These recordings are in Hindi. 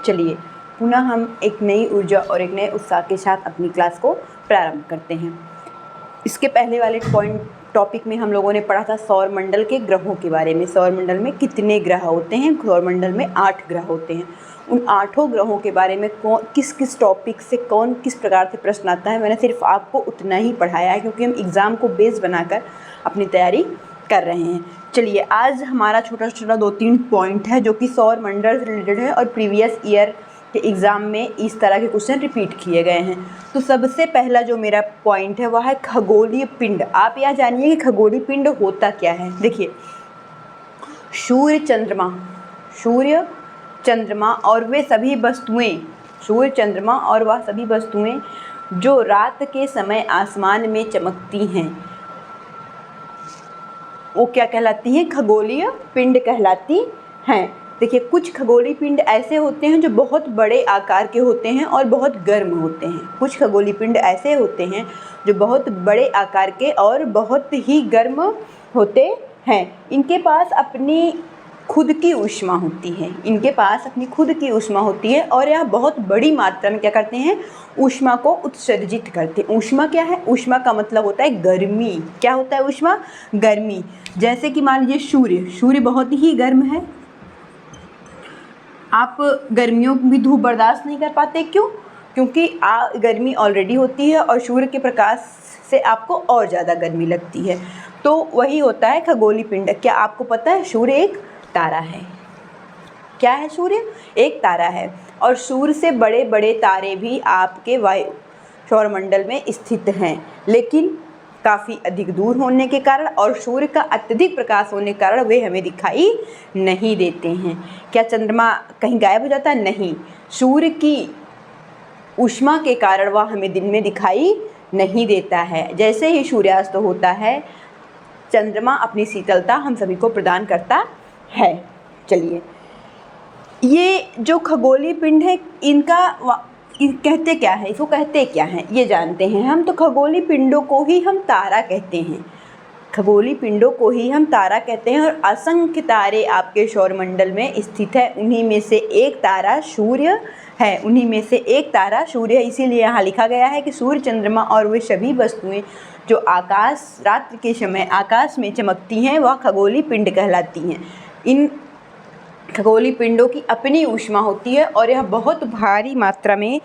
चलिए पुनः हम एक नई ऊर्जा और एक नए उत्साह के साथ अपनी क्लास को प्रारंभ करते हैं। इसके पहले वाले टॉपिक में हम लोगों ने पढ़ा था सौरमंडल के ग्रहों के बारे में। सौरमंडल में कितने ग्रह होते हैं? सौरमंडल में 8 ग्रह होते हैं। उन 8 ग्रहों के बारे में किस किस टॉपिक से कौन किस प्रकार से प्रश्न आता है, मैंने सिर्फ आपको उतना ही पढ़ाया है क्योंकि हम एग्ज़ाम को बेस बनाकर अपनी तैयारी कर रहे हैं। चलिए आज हमारा छोटा छोटा 2-3 पॉइंट है जो कि सौरमंडल से रिलेटेड है और प्रीवियस ईयर के एग्ज़ाम में इस तरह के क्वेश्चन रिपीट किए गए हैं। तो सबसे पहला जो मेरा पॉइंट है वह है खगोलीय पिंड। आप यह जानिए कि खगोलीय पिंड होता क्या है। देखिए सूर्य चंद्रमा और वे सभी वस्तुएं, सूर्य चंद्रमा और वह सभी वस्तुएं जो रात के समय आसमान में चमकती हैं वो क्या कहलाती हैं? खगोलीय पिंड कहलाती हैं। देखिए कुछ खगोलीय पिंड ऐसे होते हैं जो बहुत बड़े आकार के होते हैं और बहुत गर्म होते हैं। कुछ खगोलीय पिंड ऐसे होते हैं जो बहुत बड़े आकार के और बहुत ही गर्म होते हैं। इनके पास अपनी खुद की ऊष्मा होती है और यह बहुत बड़ी मात्रा में क्या करते हैं? ऊष्मा को उत्सर्जित करते हैं। ऊष्मा क्या है? ऊष्मा का मतलब होता है गर्मी। क्या होता है ऊष्मा? गर्मी। जैसे कि मान लीजिए सूर्य बहुत ही गर्म है। आप गर्मियों में भी धूप बर्दाश्त नहीं कर पाते। क्यों? क्योंकि गर्मी ऑलरेडी होती है और सूर्य के प्रकाश से आपको और ज़्यादा गर्मी लगती है। तो वही होता है खगोलीय पिंड। क्या आपको पता है सूर्य एक तारा है? क्या है? सूर्य एक तारा है और सूर्य से बड़े बड़े तारे भी आपके सौरमंडल में स्थित हैं, लेकिन काफ़ी अधिक दूर होने के कारण और सूर्य का अत्यधिक प्रकाश होने के कारण वे हमें दिखाई नहीं देते हैं। क्या चंद्रमा कहीं गायब हो जाता है? नहीं, सूर्य की ऊष्मा के कारण वह हमें दिन में दिखाई नहीं देता है। जैसे ही सूर्यास्त होता है चंद्रमा अपनी शीतलता हम सभी को प्रदान करता है। चलिए ये जो खगोलीय पिंड है कहते क्या है, इसको कहते क्या हैं ये जानते हैं हम। तो खगोलीय पिंडों को ही हम तारा कहते हैं और असंख्य तारे आपके सौरमंडल में स्थित है। उन्हीं में से एक तारा सूर्य है। इसीलिए यहाँ लिखा गया है कि सूर्य चंद्रमा और वे सभी वस्तुएं जो रात्रि के समय आकाश में चमकती हैं वह खगोलीय पिंड कहलाती हैं। इन खगोलीय पिंडों की अपनी ऊष्मा होती है और यह बहुत भारी मात्रा में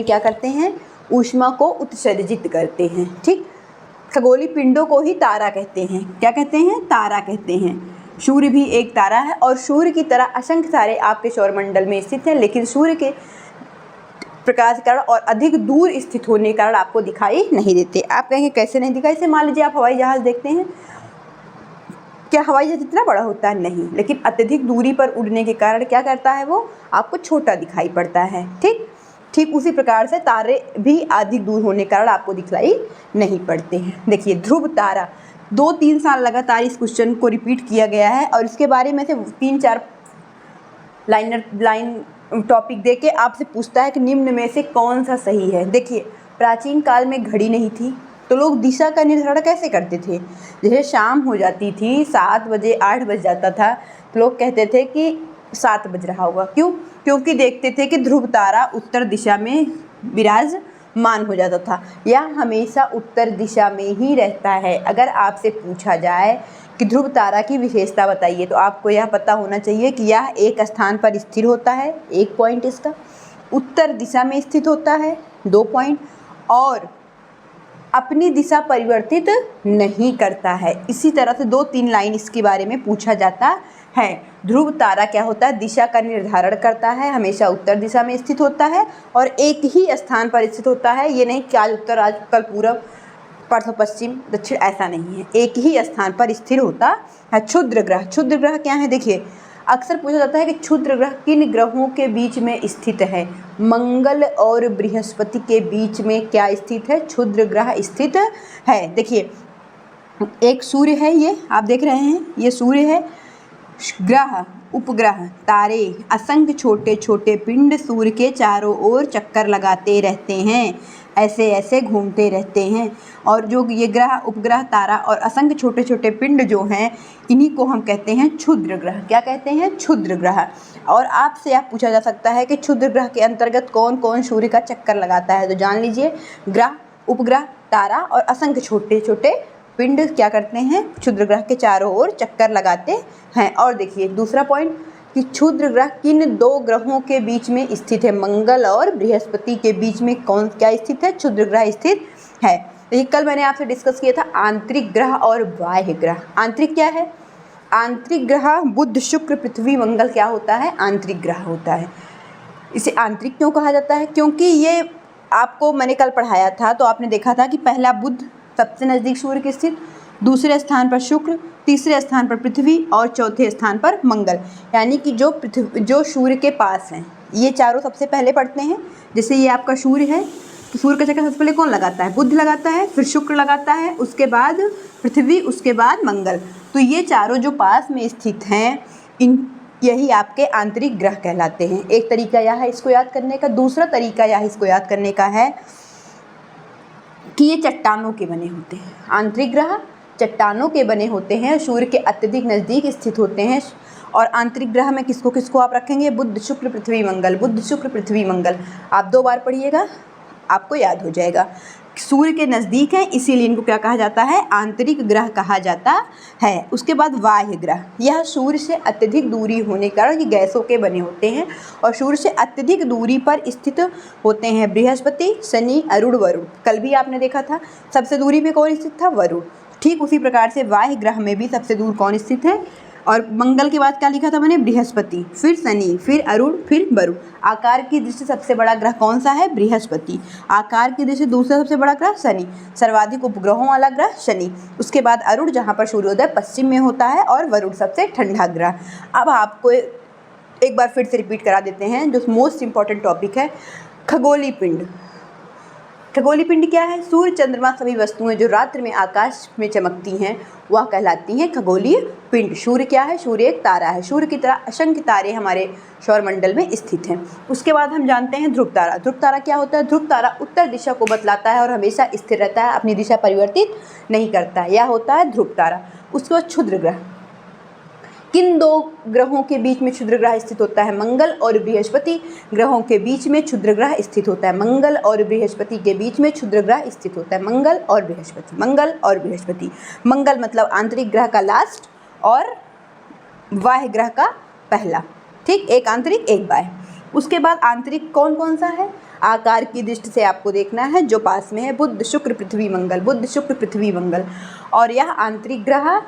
क्या करते हैं? ऊष्मा को उत्सर्जित करते हैं। ठीक, खगोलीय पिंडों को ही तारा कहते हैं। क्या कहते हैं? तारा कहते हैं। सूर्य भी एक तारा है और सूर्य की तरह असंख्य तारे आपके सौरमंडल में स्थित हैं, लेकिन सूर्य के प्रकाश के कारण और अधिक दूर स्थित होने के कारण आपको दिखाई नहीं देते। आप कहेंगे कैसे नहीं दिखाई? जैसे मान लीजिए आप हवाई जहाज़ देखते हैं। क्या हवाई जहाज़ इतना बड़ा होता है? नहीं, लेकिन अत्यधिक दूरी पर उड़ने के कारण क्या करता है? वो आपको छोटा दिखाई पड़ता है। ठीक उसी प्रकार से तारे भी अधिक दूर होने के कारण आपको दिखलाई नहीं पड़ते हैं। देखिए ध्रुव तारा 2-3 साल लगातार इस क्वेश्चन को रिपीट किया गया है और इसके बारे में से 3-4 लाइन टॉपिक दे के आपसे पूछता है कि निम्न में से कौन सा सही है। देखिए प्राचीन काल में घड़ी नहीं थी तो लोग दिशा का निर्धारण कैसे करते थे? जैसे शाम हो जाती थी, 7 बजे 8 बज जाता था तो लोग कहते थे कि 7 बज रहा होगा। क्यों? क्योंकि देखते थे कि ध्रुव तारा उत्तर दिशा में विराजमान हो जाता था। यह हमेशा उत्तर दिशा में ही रहता है। अगर आपसे पूछा जाए कि ध्रुव तारा की विशेषता बताइए तो आपको यह पता होना चाहिए कि यह एक स्थान पर स्थिर होता है, 1 पॉइंट इसका, उत्तर दिशा में स्थित होता है, 2 पॉइंट, और अपनी दिशा परिवर्तित नहीं करता है। इसी तरह से 2-3 लाइन इसके बारे में पूछा जाता है। ध्रुव तारा क्या होता है? दिशा का निर्धारण करता है, हमेशा उत्तर दिशा में स्थित होता है और एक ही स्थान पर स्थित होता है। ये नहीं कि आज उत्तर आज कल पूरब परसों पश्चिम दक्षिण, ऐसा नहीं है, एक ही स्थान पर स्थिर होता है। क्षुद्र ग्रह क्या है? देखिए अक्सर पूछा जाता है कि क्षुद्र ग्रह किन ग्रहों के बीच में स्थित है? मंगल और बृहस्पति के बीच में क्या स्थित है? क्षुद्र ग्रह स्थित है। देखिए एक सूर्य है, ये आप देख रहे हैं, ये सूर्य है। ग्रह, उपग्रह, तारे, असंख्य छोटे छोटे पिंड सूर्य के चारों ओर चक्कर लगाते रहते हैं, ऐसे ऐसे घूमते रहते हैं। और जो ये ग्रह, उपग्रह, तारा और असंख्य छोटे छोटे पिंड जो हैं, इन्हीं को हम कहते हैं क्षुद्र ग्रह। क्या कहते हैं? क्षुद्र ग्रह। और आपसे पूछा जा सकता है कि क्षुद्र ग्रह के अंतर्गत कौन कौन सूर्य का चक्कर लगाता है, तो जान लीजिए ग्रह, उपग्रह, तारा और असंख्य छोटे छोटे पिंड क्या करते हैं? क्षुद्र ग्रह के चारों ओर चक्कर लगाते हैं। और देखिए दूसरा पॉइंट कि क्षुद्र ग्रह किन दो ग्रहों के बीच में स्थित है? मंगल और बृहस्पति के बीच में कौन क्या स्थित है? क्षुद्र ग्रह स्थित है। देखिए कल मैंने आपसे डिस्कस किया था आंतरिक ग्रह और बाह्य ग्रह। आंतरिक क्या है? आंतरिक ग्रह बुध, शुक्र, पृथ्वी, मंगल क्या होता है? आंतरिक ग्रह होता है। इसे आंतरिक क्यों कहा जाता है? क्योंकि ये आपको मैंने कल पढ़ाया था, तो आपने देखा था कि पहला बुध सबसे नज़दीक सूर्य के स्थित, दूसरे स्थान पर शुक्र, तीसरे स्थान पर पृथ्वी और चौथे स्थान पर मंगल। यानी कि जो सूर्य के पास हैं, ये चारों सबसे पहले पढ़ते हैं। जैसे ये आपका सूर्य है, तो सूर्य का चक्कर सबसे पहले कौन लगाता है? बुध लगाता है, फिर शुक्र लगाता है, उसके बाद पृथ्वी, उसके बाद मंगल। तो ये चारों जो पास में स्थित हैं, यही आपके आंतरिक ग्रह कहलाते हैं। एक तरीका यह है इसको याद करने का। दूसरा तरीका यह इसको याद करने का है कि ये चट्टानों के बने होते हैं। आंतरिक ग्रह चट्टानों के बने होते हैं, सूर्य के अत्यधिक नज़दीक स्थित होते हैं। और आंतरिक ग्रह में किसको किसको आप रखेंगे? बुध, शुक्र, पृथ्वी, मंगल। बुध, शुक्र, पृथ्वी, मंगल। आप 2 बार पढ़िएगा, आपको याद हो जाएगा। सूर्य के नज़दीक है, इसीलिए इनको क्या कहा जाता है? आंतरिक ग्रह कहा जाता है। उसके बाद बाह्य ग्रह, यह सूर्य से अत्यधिक दूरी होने के कारण ये गैसों के बने होते हैं और सूर्य से अत्यधिक दूरी पर स्थित होते हैं। बृहस्पति, शनि, अरुण, वरुण। कल भी आपने देखा था सबसे दूरी पे कौन स्थित था? वरुण। ठीक उसी प्रकार से बाह्य ग्रह में भी सबसे दूर कौन स्थित है? और मंगल के बाद क्या लिखा था मैंने? बृहस्पति, फिर शनि, फिर अरुण, फिर वरुण। आकार की दृष्टि से सबसे बड़ा ग्रह कौन सा है? बृहस्पति। आकार की दृष्टि से दूसरा सबसे बड़ा ग्रह शनि। सर्वाधिक उपग्रहों वाला ग्रह शनि। उसके बाद अरुण, जहाँ पर सूर्योदय पश्चिम में होता है, और वरुण सबसे ठंडा ग्रह। अब आपको एक बार फिर से रिपीट करा देते हैं जो मोस्ट इंपॉर्टेंट टॉपिक है, खगोलीय पिंड। खगोलीय पिंड क्या है? सूर्य, चंद्रमा, सभी वस्तुएं जो रात्रि में आकाश में चमकती हैं वह कहलाती हैं खगोलीय पिंड। सूर्य क्या है? सूर्य एक तारा है। सूर्य की तरह असंख्य तारे हमारे सौरमंडल में स्थित हैं। उसके बाद हम जानते हैं ध्रुव तारा। ध्रुव तारा क्या होता है? ध्रुव तारा उत्तर दिशा को बतलाता है और हमेशा स्थिर रहता है, अपनी दिशा परिवर्तित नहीं करता है। यह होता है ध्रुव तारा। उसके बाद क्षुद्र ग्रह। किन 2 ग्रहों के बीच में क्षुद्र ग्रह स्थित होता है? मंगल और बृहस्पति ग्रहों के बीच में क्षुद्र ग्रह स्थित होता है। मंगल और बृहस्पति के बीच में क्षुद्र ग्रह स्थित होता है। मंगल और बृहस्पति, मंगल और बृहस्पति। मंगल मतलब आंतरिक ग्रह का लास्ट और बाह्य ग्रह का पहला। ठीक, एक आंतरिक एक बाह्य। उसके बाद आंतरिक कौन कौन सा है? आकार की दृष्टि से आपको देखना है जो पास में है, बुध, शुक्र, पृथ्वी, मंगल। बुध, शुक्र, पृथ्वी, मंगल। और यह आंतरिक ग्रह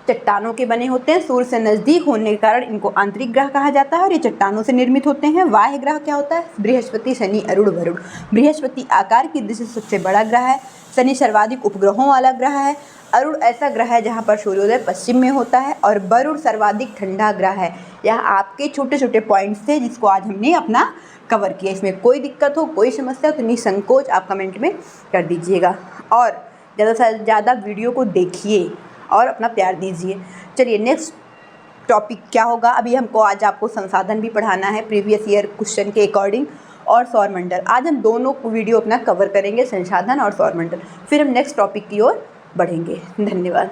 चट्टानों के बने होते हैं। सूर्य से नज़दीक होने के कारण इनको आंतरिक ग्रह कहा जाता है और ये चट्टानों से निर्मित होते हैं। बाह्य ग्रह क्या होता है? बृहस्पति, शनि, अरुण, वरुण। बृहस्पति आकार की दृष्टि से सबसे बड़ा ग्रह है। शनि सर्वाधिक उपग्रहों वाला ग्रह है। अरुण ऐसा ग्रह है जहाँ पर सूर्योदय पश्चिम में होता है। और वरुण सर्वाधिक ठंडा ग्रह है। यह आपके छोटे छोटे पॉइंट्स थे जिसको आज हमने अपना कवर किया। इसमें कोई दिक्कत हो, कोई समस्या हो तो निसंकोच आप कमेंट में कर दीजिएगा। और ज़्यादा से ज़्यादा वीडियो को देखिए और अपना प्यार दीजिए। चलिए नेक्स्ट टॉपिक क्या होगा? अभी हमको आज आपको संसाधन भी पढ़ाना है प्रीवियस ईयर क्वेश्चन के अकॉर्डिंग, और सौरमंडल। आज हम दोनों वीडियो अपना कवर करेंगे, संसाधन और सौरमंडल। फिर हम नेक्स्ट टॉपिक की ओर बढ़ेंगे। धन्यवाद।